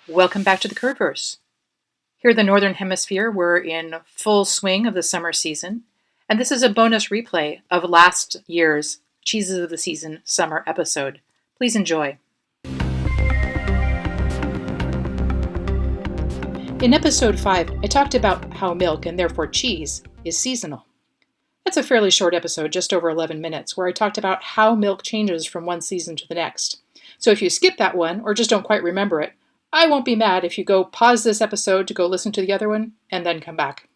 Welcome back to the Curveverse. Here in the Northern Hemisphere, we're in full swing of the summer season, and this is a bonus replay of last year's Cheeses of the Season summer episode. Please enjoy. In episode 5, I talked about how milk, and therefore cheese, is seasonal. That's a fairly short episode, just over 11 minutes, where I talked about how milk changes from one season to the next. So if you skip that one, or just don't quite remember it, I won't be mad if you go pause this episode to go listen to the other one, and then come back.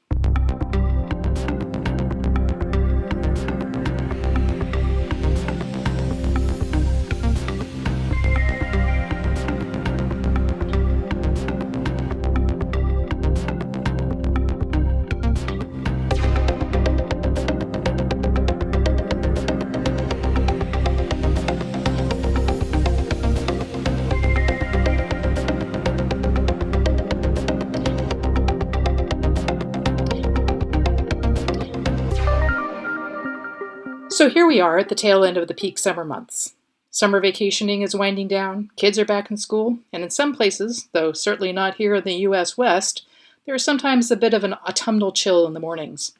So here we are at the tail end of the peak summer months. Summer vacationing is winding down, kids are back in school, and in some places, though certainly not here in the US West, there is sometimes a bit of an autumnal chill in the mornings.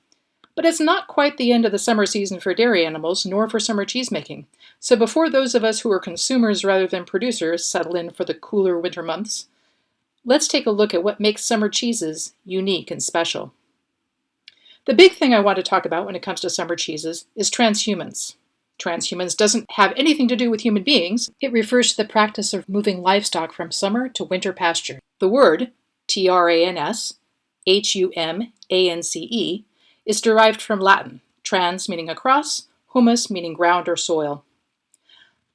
But it's not quite the end of the summer season for dairy animals, nor for summer cheesemaking. So before those of us who are consumers rather than producers settle in for the cooler winter months, let's take a look at what makes summer cheeses unique and special. The big thing I want to talk about when it comes to summer cheeses is transhumance. Transhumance doesn't have anything to do with human beings. It refers to the practice of moving livestock from summer to winter pasture. The word, transhumance, is derived from Latin, trans meaning across, humus meaning ground or soil.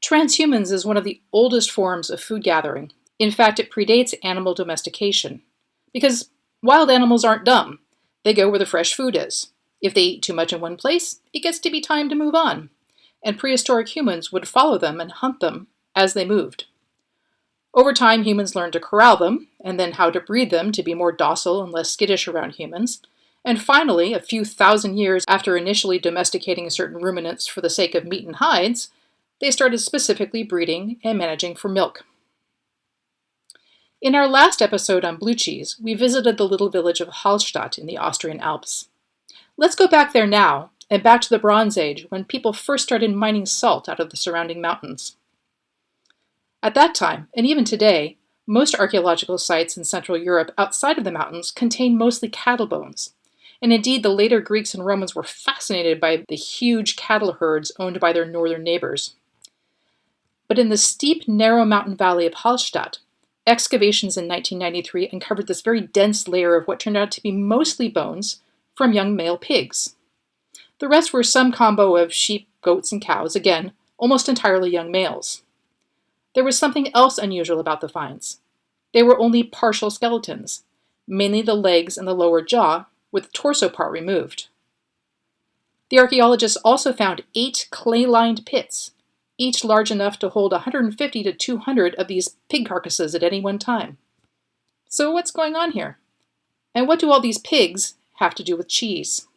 Transhumance is one of the oldest forms of food gathering. In fact, it predates animal domestication. Because wild animals aren't dumb. They go where the fresh food is. If they eat too much in one place, it gets to be time to move on. And prehistoric humans would follow them and hunt them as they moved. Over time, humans learned to corral them, and then how to breed them to be more docile and less skittish around humans. And finally, a few thousand years after initially domesticating certain ruminants for the sake of meat and hides, they started specifically breeding and managing for milk. In our last episode on blue cheese, we visited the little village of Hallstatt in the Austrian Alps. Let's go back there now, and back to the Bronze Age, when people first started mining salt out of the surrounding mountains. At that time, and even today, most archaeological sites in Central Europe outside of the mountains contain mostly cattle bones. And indeed, the later Greeks and Romans were fascinated by the huge cattle herds owned by their northern neighbors. But in the steep, narrow mountain valley of Hallstatt, excavations in 1993 uncovered this very dense layer of what turned out to be mostly bones from young male pigs. The rest were some combo of sheep, goats, and cows, again, almost entirely young males. There was something else unusual about the finds. They were only partial skeletons, mainly the legs and the lower jaw, with the torso part removed. The archaeologists also found 8 clay-lined pits, each large enough to hold 150 to 200 of these pig carcasses at any one time. So what's going on here? And what do all these pigs have to do with cheese?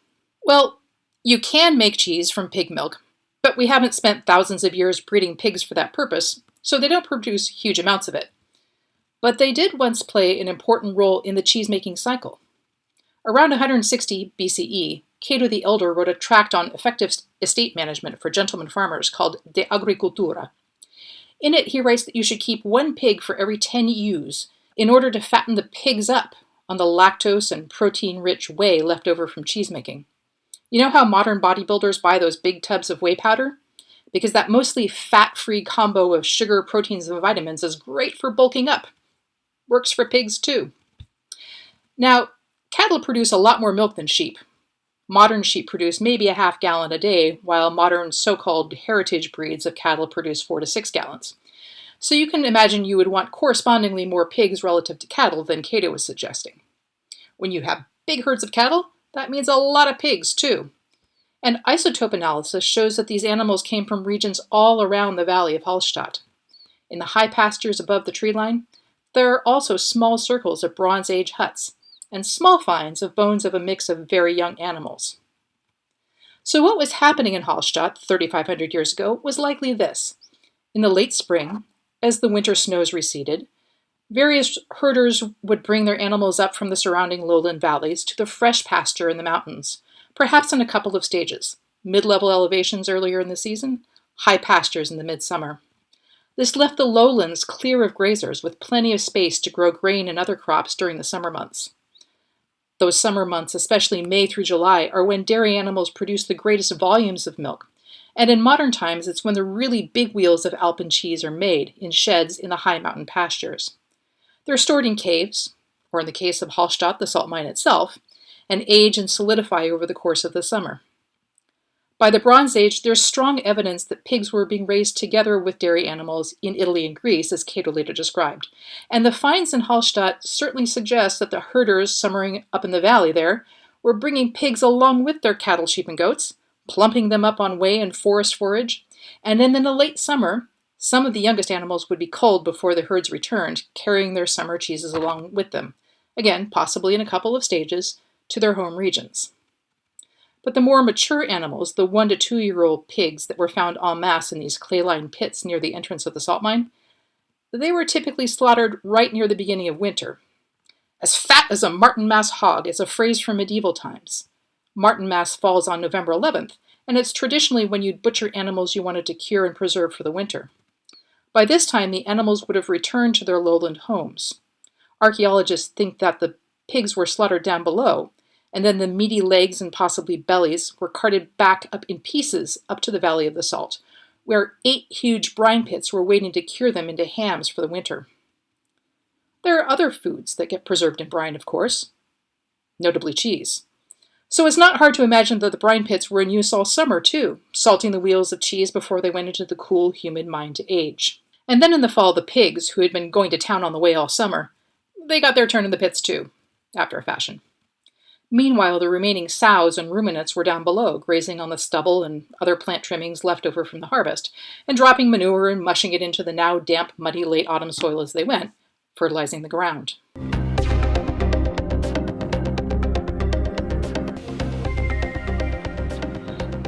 Well, you can make cheese from pig milk, but we haven't spent thousands of years breeding pigs for that purpose, so they don't produce huge amounts of it. But they did once play an important role in the cheese-making cycle. Around 160 BCE, Cato the Elder wrote a tract on effective estate management for gentleman farmers called De Agricultura. In it, he writes that you should keep 1 pig for every 10 ewes in order to fatten the pigs up on the lactose and protein-rich whey left over from cheesemaking. You know how modern bodybuilders buy those big tubs of whey powder? Because that mostly fat-free combo of sugar, proteins, and vitamins is great for bulking up. Works for pigs, too. Now, cattle produce a lot more milk than sheep. Modern sheep produce maybe a half gallon a day, while modern so-called heritage breeds of cattle produce 4 to 6 gallons. So you can imagine you would want correspondingly more pigs relative to cattle than Cato was suggesting. When you have big herds of cattle, that means a lot of pigs, too. And isotope analysis shows that these animals came from regions all around the valley of Hallstatt. In the high pastures above the tree line, there are also small circles of Bronze Age huts, and small finds of bones of a mix of very young animals. So what was happening in Hallstatt 3,500 years ago was likely this. In the late spring, as the winter snows receded, various herders would bring their animals up from the surrounding lowland valleys to the fresh pasture in the mountains, perhaps in a couple of stages: mid-level elevations earlier in the season, high pastures in the midsummer. This left the lowlands clear of grazers with plenty of space to grow grain and other crops during the summer months. Those summer months, especially May through July, are when dairy animals produce the greatest volumes of milk. And in modern times, it's when the really big wheels of Alpen cheese are made in sheds in the high mountain pastures. They're stored in caves, or in the case of Hallstatt, the salt mine itself, and age and solidify over the course of the summer. By the Bronze Age, there's strong evidence that pigs were being raised together with dairy animals in Italy and Greece, as Cato later described. And the finds in Hallstatt certainly suggest that the herders summering up in the valley there were bringing pigs along with their cattle, sheep, and goats, plumping them up on way and forest forage, and then in the late summer, some of the youngest animals would be culled before the herds returned, carrying their summer cheeses along with them, again, possibly in a couple of stages, to their home regions. But the more mature animals, the 1 to 2-year-old pigs that were found en masse in these clay-lined pits near the entrance of the salt mine, they were typically slaughtered right near the beginning of winter. As fat as a Martinmas hog is a phrase from medieval times. Martinmas falls on November 11th, and it's traditionally when you'd butcher animals you wanted to cure and preserve for the winter. By this time, the animals would have returned to their lowland homes. Archaeologists think that the pigs were slaughtered down below, and then the meaty legs and possibly bellies were carted back up in pieces up to the Valley of the Salt, where 8 huge brine pits were waiting to cure them into hams for the winter. There are other foods that get preserved in brine, of course, notably cheese. So it's not hard to imagine that the brine pits were in use all summer, too, salting the wheels of cheese before they went into the cool, humid mine to age. And then in the fall, the pigs, who had been going to town on the way all summer, they got their turn in the pits, too, after a fashion. Meanwhile, the remaining sows and ruminants were down below, grazing on the stubble and other plant trimmings left over from the harvest, and dropping manure and mushing it into the now damp, muddy late autumn soil as they went, fertilizing the ground.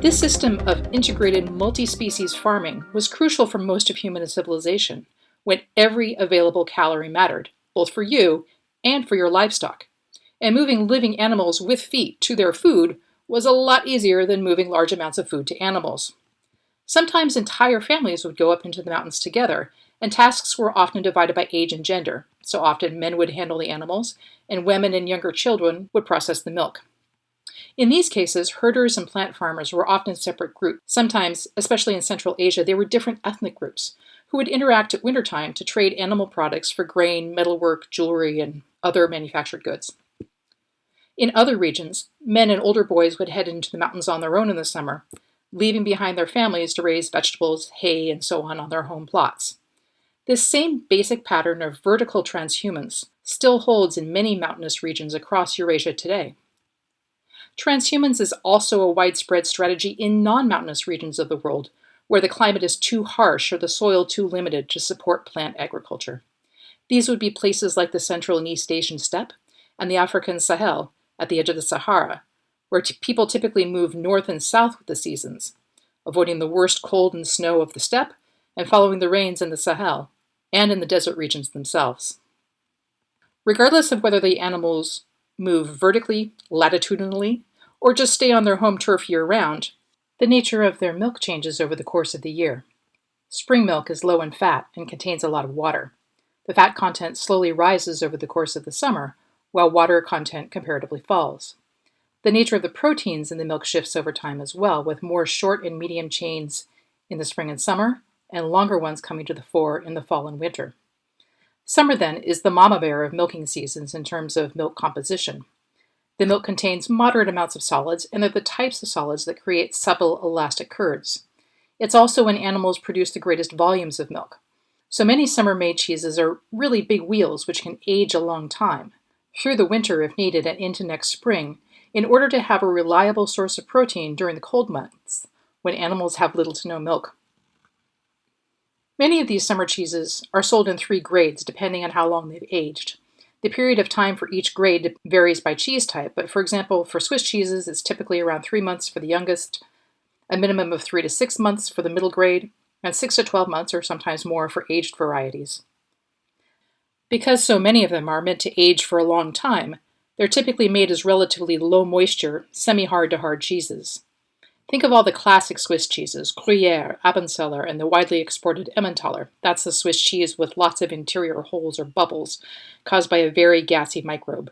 This system of integrated multi-species farming was crucial for most of human civilization, when every available calorie mattered, both for you and for your livestock. And moving living animals with feet to their food was a lot easier than moving large amounts of food to animals. Sometimes entire families would go up into the mountains together, and tasks were often divided by age and gender. So often men would handle the animals, and women and younger children would process the milk. In these cases, herders and plant farmers were often separate groups. Sometimes, especially in Central Asia, they were different ethnic groups who would interact at wintertime to trade animal products for grain, metalwork, jewelry, and other manufactured goods. In other regions, men and older boys would head into the mountains on their own in the summer, leaving behind their families to raise vegetables, hay, and so on their home plots. This same basic pattern of vertical transhumance still holds in many mountainous regions across Eurasia today. Transhumance is also a widespread strategy in non-mountainous regions of the world, where the climate is too harsh or the soil too limited to support plant agriculture. These would be places like the Central and East Asian steppe and the African Sahel, at the edge of the Sahara, where people typically move north and south with the seasons, avoiding the worst cold and snow of the steppe and following the rains in the Sahel and in the desert regions themselves. Regardless of whether the animals move vertically, latitudinally, or just stay on their home turf year-round, the nature of their milk changes over the course of the year. Spring milk is low in fat and contains a lot of water. The fat content slowly rises over the course of the summer, while water content comparatively falls. The nature of the proteins in the milk shifts over time as well, with more short and medium chains in the spring and summer, and longer ones coming to the fore in the fall and winter. Summer, then, is the mama bear of milking seasons in terms of milk composition. The milk contains moderate amounts of solids, and they're the types of solids that create supple, elastic curds. It's also when animals produce the greatest volumes of milk. So many summer-made cheeses are really big wheels which can age a long time, through the winter if needed and into next spring, in order to have a reliable source of protein during the cold months, when animals have little to no milk. Many of these summer cheeses are sold in 3 grades depending on how long they've aged. The period of time for each grade varies by cheese type, but for example, for Swiss cheeses, it's typically around 3 months for the youngest, a minimum of 3 to 6 months for the middle grade, and 6 to 12 months or sometimes more for aged varieties. Because so many of them are meant to age for a long time, they're typically made as relatively low moisture, semi-hard to hard cheeses. Think of all the classic Swiss cheeses, Gruyère, Appenzeller, and the widely exported Emmentaler. That's the Swiss cheese with lots of interior holes or bubbles caused by a very gassy microbe.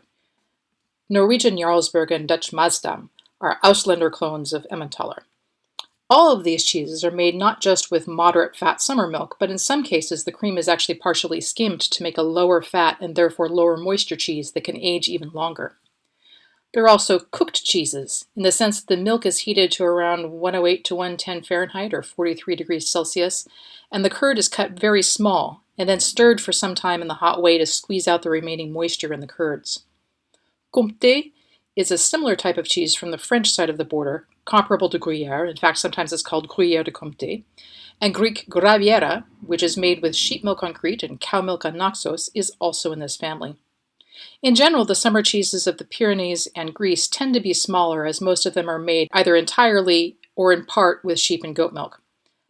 Norwegian Jarlsberg and Dutch Maasdam are Ausländer clones of Emmentaler. All of these cheeses are made not just with moderate fat summer milk, but in some cases the cream is actually partially skimmed to make a lower fat and therefore lower moisture cheese that can age even longer. There are also cooked cheeses, in the sense that the milk is heated to around 108 to 110 Fahrenheit or 43 degrees Celsius, and the curd is cut very small and then stirred for some time in the hot whey to squeeze out the remaining moisture in the curds. Comté is a similar type of cheese from the French side of the border, comparable to Gruyère. In fact, sometimes it's called Gruyère de Comté. And Greek Graviera, which is made with sheep milk on Crete and cow milk on Naxos, is also in this family. In general, the summer cheeses of the Pyrenees and Greece tend to be smaller, as most of them are made either entirely or in part with sheep and goat milk.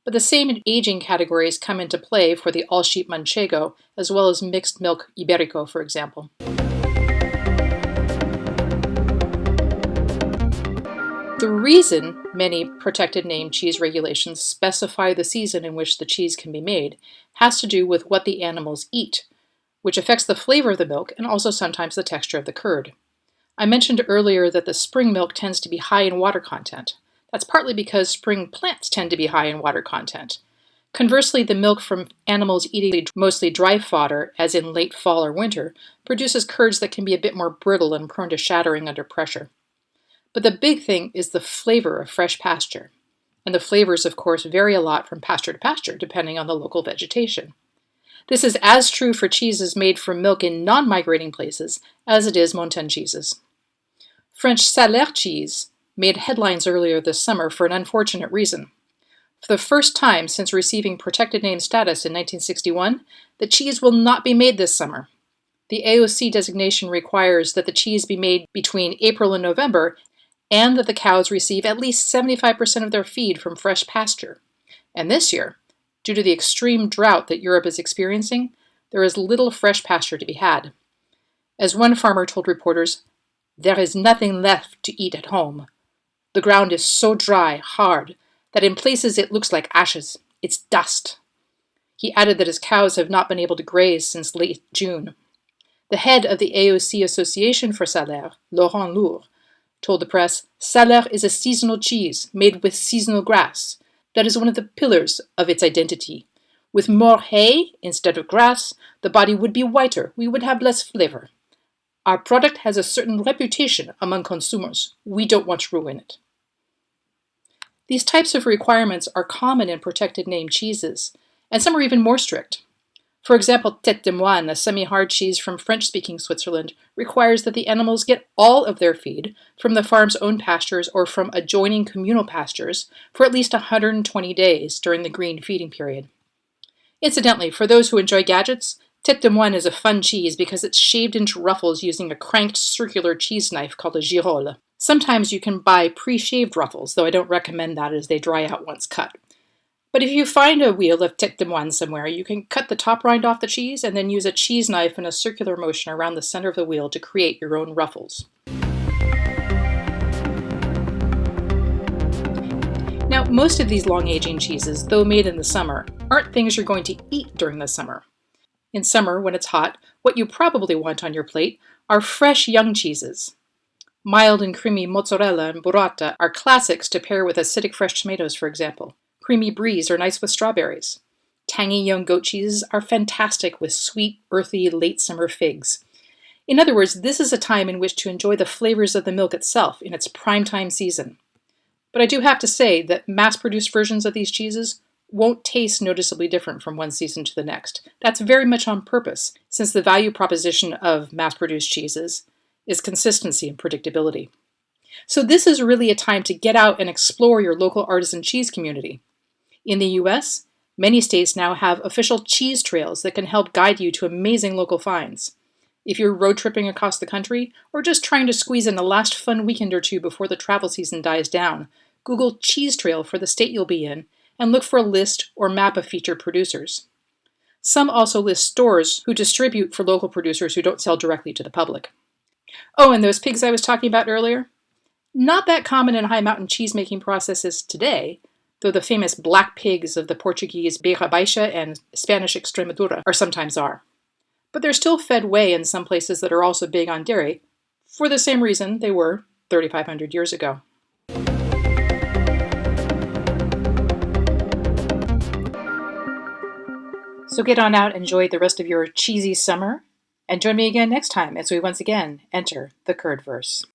But the same aging categories come into play for the all-sheep Manchego, as well as mixed milk Iberico, for example. The reason many protected name cheese regulations specify the season in which the cheese can be made has to do with what the animals eat, which affects the flavor of the milk and also sometimes the texture of the curd. I mentioned earlier that the spring milk tends to be high in water content. That's partly because spring plants tend to be high in water content. Conversely, the milk from animals eating mostly dry fodder, as in late fall or winter, produces curds that can be a bit more brittle and prone to shattering under pressure. But the big thing is the flavor of fresh pasture. And the flavors, of course, vary a lot from pasture to pasture, depending on the local vegetation. This is as true for cheeses made from milk in non-migrating places as it is montagne cheeses. French Salers cheese made headlines earlier this summer for an unfortunate reason. For the first time since receiving protected name status in 1961, the cheese will not be made this summer. The AOC designation requires that the cheese be made between April and November and that the cows receive at least 75% of their feed from fresh pasture. And this year, due to the extreme drought that Europe is experiencing, there is little fresh pasture to be had. As one farmer told reporters, "There is nothing left to eat at home. The ground is so dry, hard, that in places it looks like ashes. It's dust." He added that his cows have not been able to graze since late June. The head of the AOC Association for Salers, Laurent Lourd, told the press, "Salers is a seasonal cheese made with seasonal grass. That is one of the pillars of its identity. With more hay instead of grass, the body would be whiter. We would have less flavor. Our product has a certain reputation among consumers. We don't want to ruin it." These types of requirements are common in protected name cheeses, and some are even more strict. For example, tête de moine, a semi-hard cheese from French-speaking Switzerland, requires that the animals get all of their feed from the farm's own pastures or from adjoining communal pastures for at least 120 days during the green feeding period. Incidentally, for those who enjoy gadgets, tête de moine is a fun cheese because it's shaved into ruffles using a cranked circular cheese knife called a girole. Sometimes you can buy pre-shaved ruffles, though I don't recommend that as they dry out once cut. But if you find a wheel of tête de moine somewhere, you can cut the top rind off the cheese and then use a cheese knife in a circular motion around the center of the wheel to create your own ruffles. Now, most of these long-aging cheeses, though made in the summer, aren't things you're going to eat during the summer. In summer, when it's hot, what you probably want on your plate are fresh young cheeses. Mild and creamy mozzarella and burrata are classics to pair with acidic fresh tomatoes, for example. Creamy bries are nice with strawberries. Tangy young goat cheeses are fantastic with sweet, earthy, late summer figs. In other words, this is a time in which to enjoy the flavors of the milk itself in its primetime season. But I do have to say that mass-produced versions of these cheeses won't taste noticeably different from one season to the next. That's very much on purpose, since the value proposition of mass-produced cheeses is consistency and predictability. So this is really a time to get out and explore your local artisan cheese community. In the US, many states now have official cheese trails that can help guide you to amazing local finds. If you're road tripping across the country, or just trying to squeeze in a last fun weekend or two before the travel season dies down, Google cheese trail for the state you'll be in, and look for a list or map of featured producers. Some also list stores who distribute for local producers who don't sell directly to the public. Oh, and those pigs I was talking about earlier? Not that common in high mountain cheese-making processes today, though the famous black pigs of the Portuguese Beira Baixa and Spanish Extremadura sometimes are. But they're still fed whey in some places that are also big on dairy, for the same reason they were 3,500 years ago. So get on out, enjoy the rest of your cheesy summer, and join me again next time as we once again enter the curd verse.